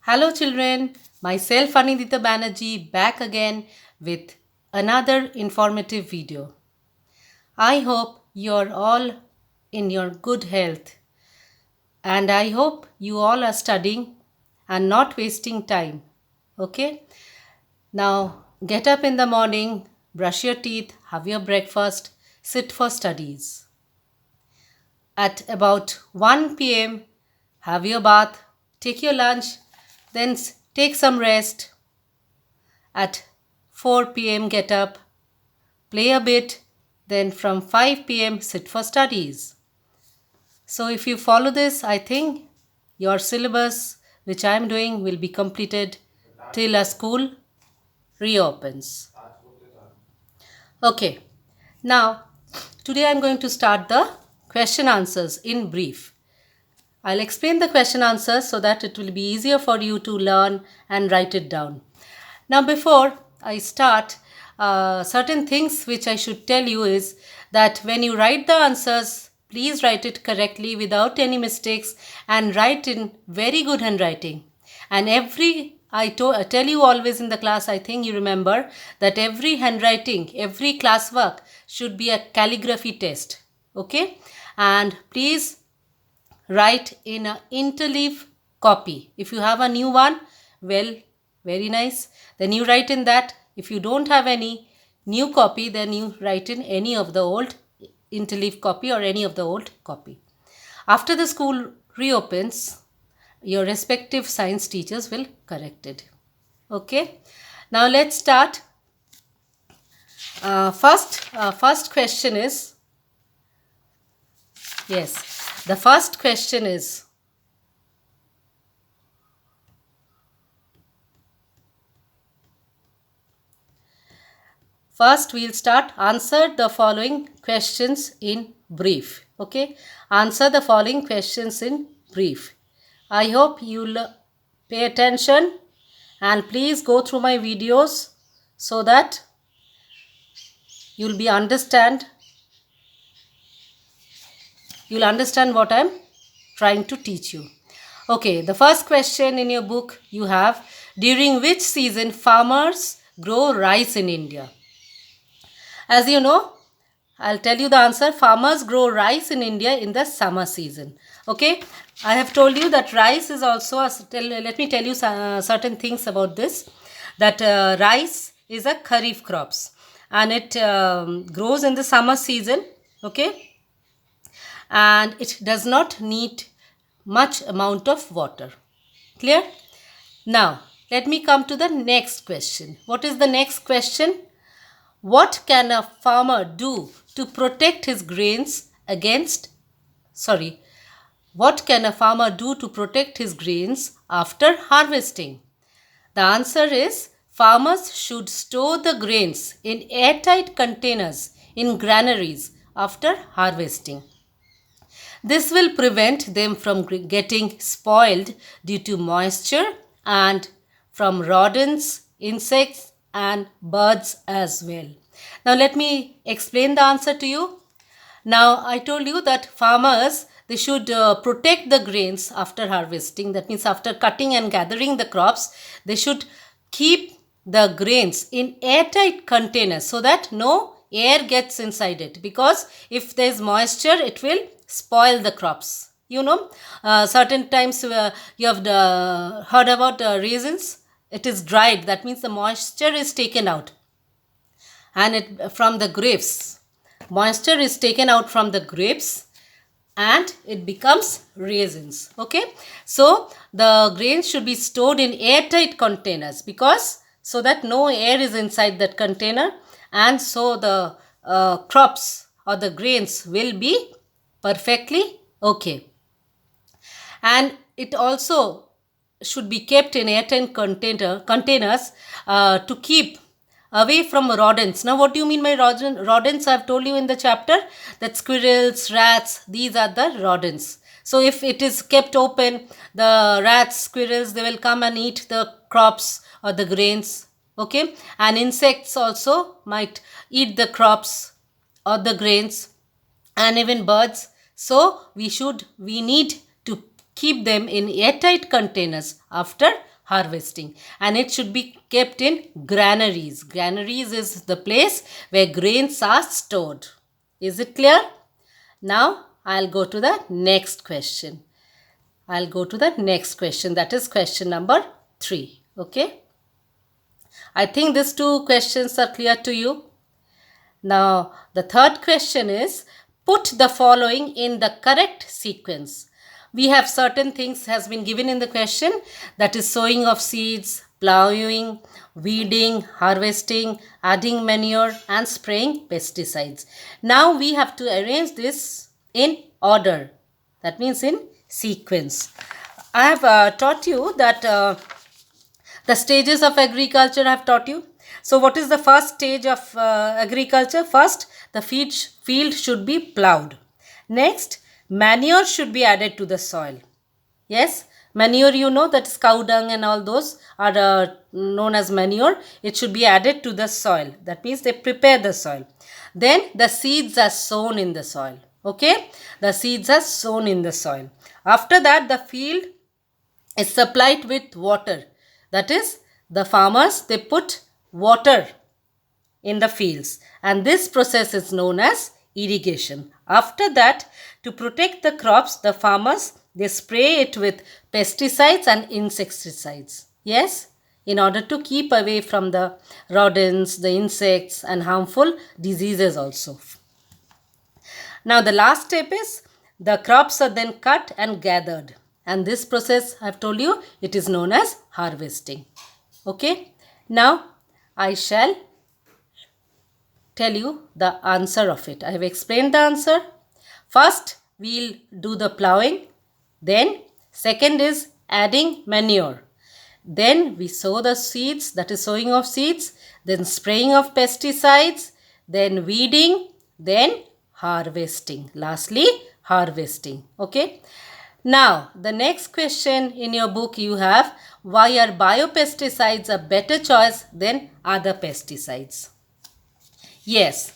Hello, children. Myself, Anindita Banerjee, back again with another informative video. I hope you're all in your good health, and I hope you all are studying and not wasting time. Okay? Now, get up in the morning, brush your teeth, have your breakfast, sit for studies. At about 1 p.m., have your bath, take your lunch, then take some rest. At 4 p.m., get up, play a bit, then from 5 p.m., sit for studies. So, if you follow this, I think your syllabus, which I am doing, will be completed till a school reopens. Okay, now today I am going to start the question answers in brief. I'll explain the question answers so that it will be easier for you to learn and write it down. Now, before I start, certain things which I should tell you is that when you write the answers, please write it correctly without any mistakes and write in very good handwriting. And I tell you always in the class, I think you remember that every handwriting, every classwork should be a calligraphy test. Okay? And please write in a interleaf copy. If you have a new one, well, very nice. Then you write in that. If you don't have any new copy, then you write in any of the old interleaf copy or any of the old copy. After the school reopens, your respective science teachers will correct it. Okay. Now let's start. First question is, yes, the first question is, first, we'll start answer the following questions in brief. Okay, answer the following questions in brief. I hope you'll pay attention and please go through my videos so that you'll understand what I'm trying to teach you. Okay, the first question in your book you have, during which season farmers grow rice in India? As you know, I'll tell you the answer. Farmers grow rice in India in the summer season. Okay, I have told you that rice is also let me tell you certain things about this. That rice is a kharif crops and it grows in the summer season. Okay, and it does not need much amount of water. Clear? Now, let me come to the next question. What is the next question? What can a farmer do to protect his grains against, what can a farmer do to protect his grains after harvesting? The answer is farmers should store the grains in airtight containers in granaries after harvesting. This will prevent them from getting spoiled due to moisture and from rodents, insects, and birds as well. Now, let me explain the answer to you. Now, I told you that farmers, they should protect the grains after harvesting. That means after cutting and gathering the crops, they should keep the grains in airtight containers so that no air gets inside it, because if there is moisture, it will spoil the crops. You know, certain times you have heard about raisins. It is dried. That means the moisture is taken out, and from the grapes, moisture is taken out from the grapes, and it becomes raisins. Okay, so the grains should be stored in airtight containers, because so that no air is inside that container, and so the crops or the grains will be perfectly okay. And it also should be kept in airtight containers to keep away from rodents. Now, what do you mean by rodents? I have told you in the chapter that squirrels, rats, these are the rodents. So, if it is kept open, the rats, squirrels, they will come and eat the crops or the grains. Okay, and insects also might eat the crops or the grains, and even birds. So we need to keep them in airtight containers after harvesting, and it should be kept in granaries. Granaries is the place where grains are stored. Is it clear? Now I'll go to the next question. That is question number 3. Okay. I think these 2 questions are clear to you. Now the third question is, put the following in the correct sequence. We have certain things has been given in the question, that is sowing of seeds, plowing, weeding, harvesting, adding manure and spraying pesticides. Now we have to arrange this in order, that means in sequence. I have taught you that the stages of agriculture I have taught you. So what is the first stage of agriculture? First, the field should be plowed. Next, manure should be added to the soil. Yes, manure, you know, that is cow dung and all those are known as manure. It should be added to the soil. That means they prepare the soil. Then the seeds are sown in the soil. Okay, the seeds are sown in the soil. After that, the field is supplied with water. That is, the farmers, they put water in the fields, and this process is known as irrigation. After that, to protect the crops, the farmers, they spray it with pesticides and insecticides. Yes, in order to keep away from the rodents, the insects and harmful diseases also. Now the last step is, the crops are then cut and gathered, and this process I have told you, it is known as harvesting. Okay, now I shall tell you the answer of it. I have explained the answer. First, we'll do the plowing. Then, second is adding manure. Then we sow the seeds, that is sowing of seeds. Then spraying of pesticides. Then weeding. Then harvesting. Lastly, harvesting. Okay. Now, the next question in your book you have, why are biopesticides a better choice than other pesticides? Yes,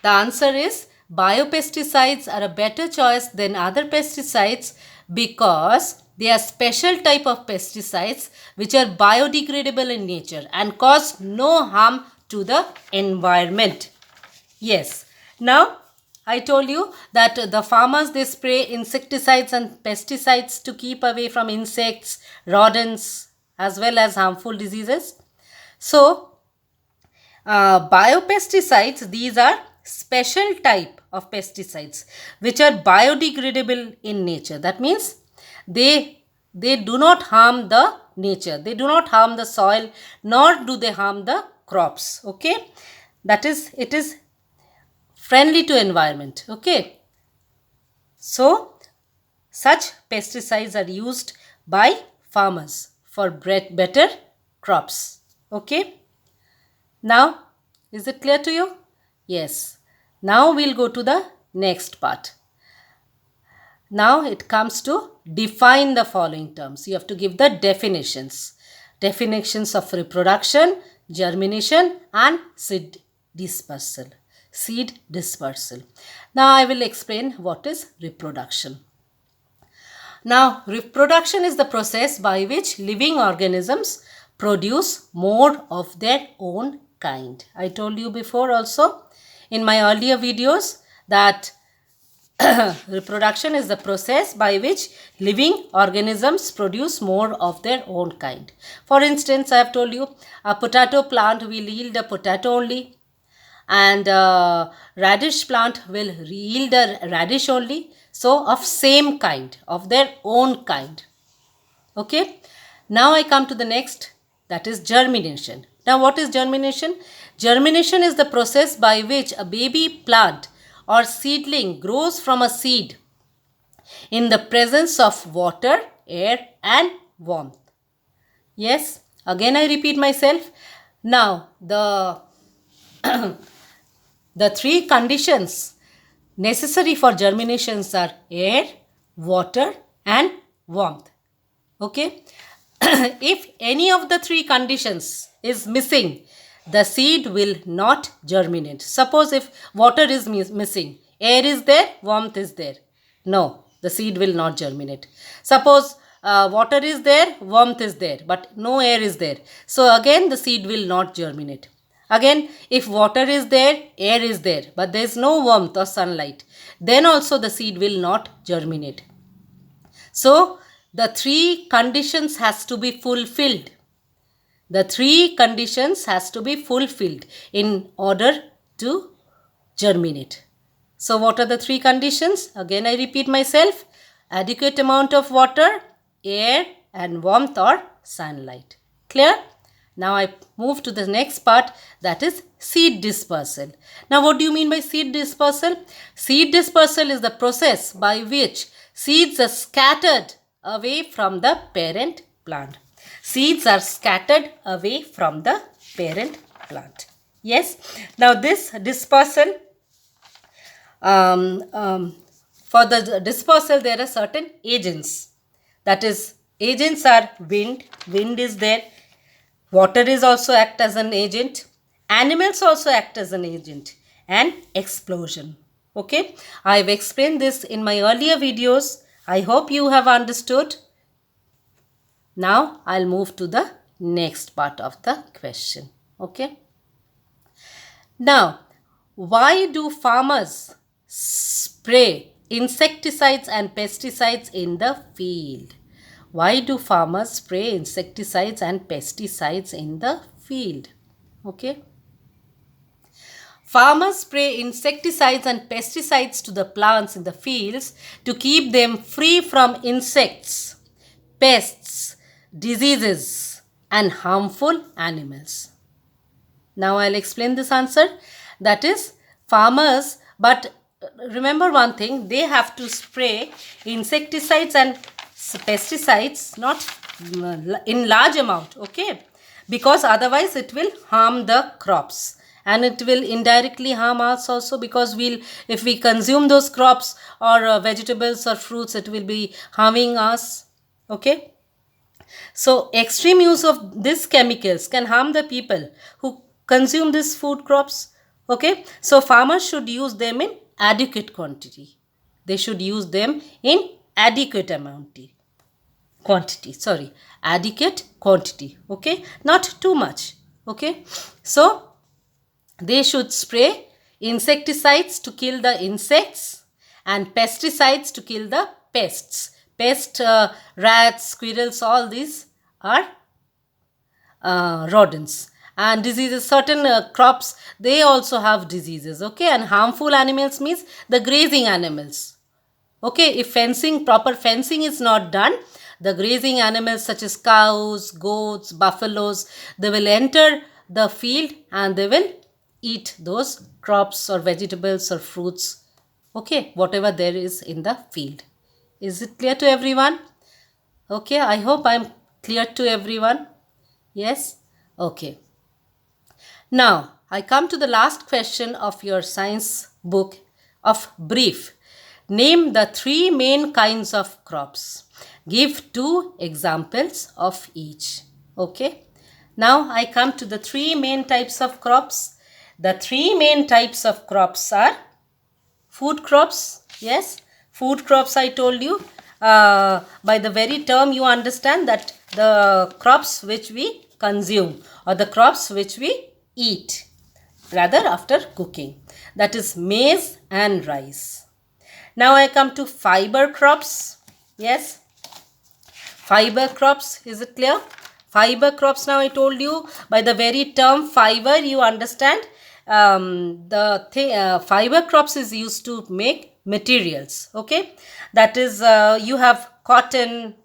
the answer is biopesticides are a better choice than other pesticides because they are special type of pesticides which are biodegradable in nature and cause no harm to the environment. Yes, now I told you that the farmers, they spray insecticides and pesticides to keep away from insects, rodents as well as harmful diseases. So biopesticides, these are special type of pesticides which are biodegradable in nature. That means they do not harm the nature, they do not harm the soil, nor do they harm the crops. Okay, that is, it is friendly to environment. Okay, so such pesticides are used by farmers for better crops. Okay, now is it clear to you? Yes. Now we'll go to the next part. Now it comes to define the following terms. You have to give the definitions. Definitions of reproduction, germination and seed dispersal. Seed dispersal. Now I will explain what is reproduction. Now reproduction is the process by which living organisms produce more of their own kind. I told you before also in my earlier videos that reproduction is the process by which living organisms produce more of their own kind. For instance, I have told you a potato plant will yield a potato only, and a radish plant will yield a radish only. So of same kind, of their own kind. Okay. Now I come to the next, that is germination. Now what is germination? Germination is the process by which a baby plant or seedling grows from a seed in the presence of water, air and warmth. Yes, again I repeat myself. Now the three conditions necessary for germinations are air, water and warmth. Okay. If any of the three conditions is missing, the seed will not germinate. Suppose if water is missing, air is there, warmth is there. No, the seed will not germinate. Suppose water is there, warmth is there, but no air is there. So again the seed will not germinate. Again, if water is there, air is there, but there is no warmth or sunlight, then also the seed will not germinate. So the three conditions has to be fulfilled. The three conditions has to be fulfilled in order to germinate. So what are the three conditions? Again I repeat myself. Adequate amount of water, air and warmth or sunlight. Clear? Now I move to the next part, that is seed dispersal. Now what do you mean by seed dispersal? Seed dispersal is the process by which seeds are scattered away from the parent plant. Seeds are scattered away from the parent plant. Yes. Now this dispersal, for the dispersal there are certain agents. That is, agents are wind. Wind is there. Water is also act as an agent. Animals also act as an agent. And explosion. Okay. I have explained this in my earlier videos. I hope you have understood. Now I'll move to the next part of the question. Okay. Now, why do farmers spray insecticides and pesticides in the field? Why do farmers spray insecticides and pesticides in the field? Okay. Farmers spray insecticides and pesticides to the plants in the fields to keep them free from insects, pests, diseases and harmful animals. Now I'll explain this answer. That is, farmers, but remember one thing, they have to spray insecticides and pesticides not in large amount, okay, because otherwise it will harm the crops and it will indirectly harm us also, because if we consume those crops or vegetables or fruits, it will be harming us. Okay. So extreme use of these chemicals can harm the people who consume these food crops. Okay. So farmers should use them in adequate quantity. They should use them in adequate adequate quantity. Okay. Not too much. Okay. So they should spray insecticides to kill the insects and pesticides to kill the pests. Rats, squirrels, all these are rodents. And diseases, certain crops, they also have diseases. Okay. And harmful animals means the grazing animals. Okay. If proper fencing is not done, the grazing animals such as cows, goats, buffaloes, they will enter the field and they will eat those crops or vegetables or fruits. Okay. Whatever there is in the field. Is it clear to everyone? Okay. I hope I am clear to everyone. Yes. Okay. Now, I come to the last question of your science book of brief. Name the three main kinds of crops. Give 2 examples of each. Okay. Now, I come to the 3 main types of crops. The 3 main types of crops are food crops. Yes. Food crops, I told you. By the very term, you understand that the crops which we consume or the crops which we eat, rather after cooking. That is maize and rice. Now I come to fiber crops. Yes. Fiber crops, is it clear? Fiber crops, now I told you by the very term fiber, you understand fiber crops is used to make materials. Okay. That is, you have cotton,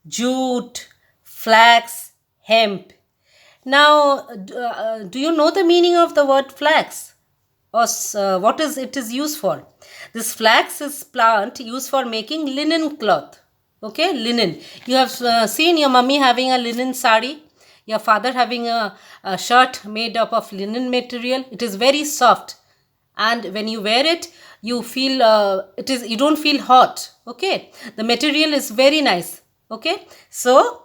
jute, flax, hemp. Now, do you know the meaning of the word flax? Or what is it is used for? This flax is plant used for making linen cloth. Okay, linen. You have seen your mummy having a linen sari, your father having a shirt made up of linen material. It is very soft, and when you wear it, you feel you don't feel hot. Okay, the material is very nice. Okay, so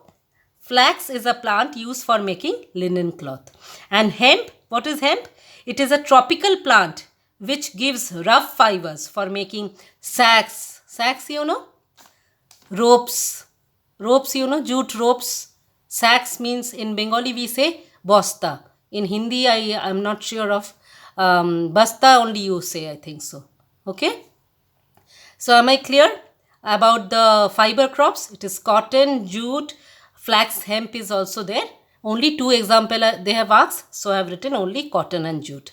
flax is a plant used for making linen cloth. And hemp, what is hemp? It is a tropical plant which gives rough fibers for making sacks. Sacks, you know? Ropes. ropes, you know, jute ropes. Sacks means in Bengali we say bosta. In Hindi I'm not sure of. Basta only you say, I think so. Okay. So am I clear about the fiber crops? It is cotton, jute, flax, hemp is also there. Only two example they have asked, so I have written only cotton and jute.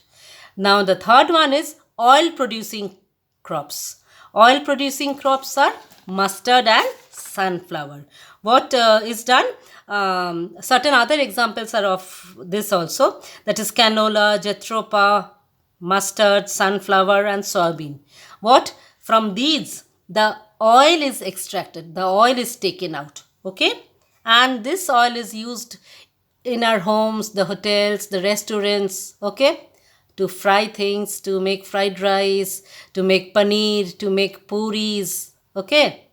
Now the third one is oil producing crops. Oil producing crops are mustard and sunflower. What is done? Certain other examples are of this also, that is canola, jethropa, mustard, sunflower and soybean. What? From these the oil is extracted, the oil is taken out, okay, and this oil is used in our homes, the hotels, the restaurants, okay, to fry things, to make fried rice, to make paneer, to make puris, okay.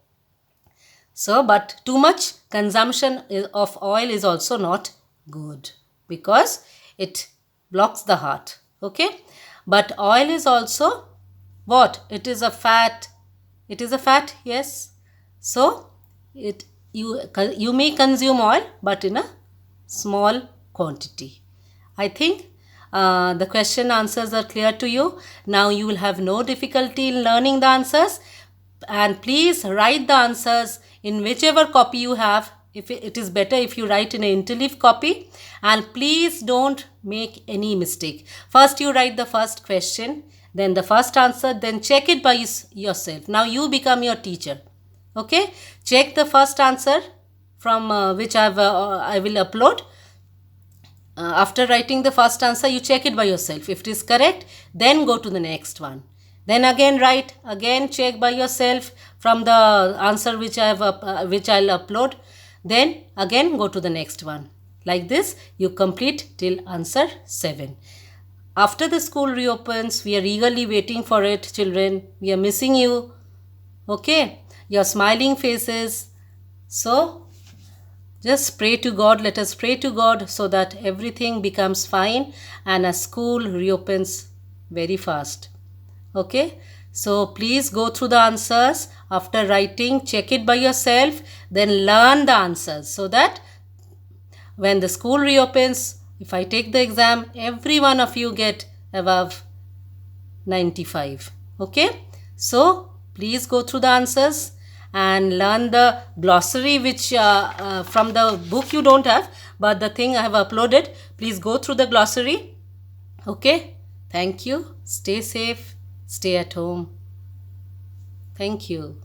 So but too much consumption of oil is also not good, because it blocks the heart, okay. But oil is also what? It is a fat. It is a fat, yes. So it you may consume oil, but in a small quantity. I think the question answers are clear to you. Now you will have no difficulty in learning the answers, and please write the answers in whichever copy you have. If it is better if you write in an interleaf copy, and please don't make any mistake. First you write the first question, then the first answer, then check it by yourself. Now you become your teacher, okay. Check the first answer from which I will upload. After writing the first answer, you check it by yourself. If it is correct, then go to the next one. Then again write, again check by yourself from the answer which I'll upload. Then again go to the next one. Like this, you complete till answer 7. After the school reopens, we are eagerly waiting for it, children. We are missing you. Okay, your smiling faces. So just pray to God. Let us pray to God so that everything becomes fine and a school reopens very fast. Okay, so please go through the answers. After writing, check it by yourself, then learn the answers, so that when the school reopens, if I take the exam, every one of you get above 95. Okay, so please go through the answers and learn the glossary, which from the book you don't have, but the thing I have uploaded. Please go through the glossary. Okay, thank you. Stay safe. Stay at home. Thank you.